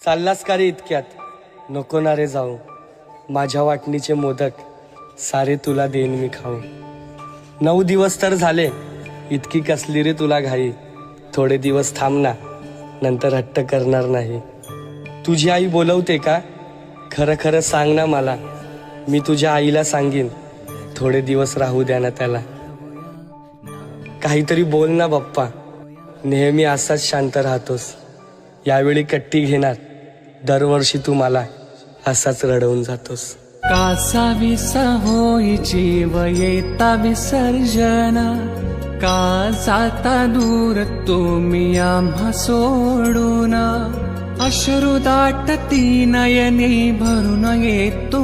चाललास का रे इतक्यात? नको ना रे जाऊ, माझ्या वाटणीचे मोदक सारे तुला देईन मी खाऊ. 9 दिवस तर झाले, इतकी कसली रे तुला घाई? थोडे दिवस थांब ना, नंतर हट्ट करणार नाही. तुझी आई बोलवते का? खरं खरं सांग ना मला, मी तुझ्या आईला सांगीन थोडे दिवस राहू द्या ना त्याला. काहीतरी बोल ना बाप्पा, नेहमी असाच शांत राहतोस. यावेळी कट्टी घेणार, दरवर्षी तू मला असाच रडवून जातोस. कासावीसा होई जीव येता विसर्जन, का जाता दूर तुम्ही आम्हा सोडून. अश्रू दाटती नयनी भरून येतो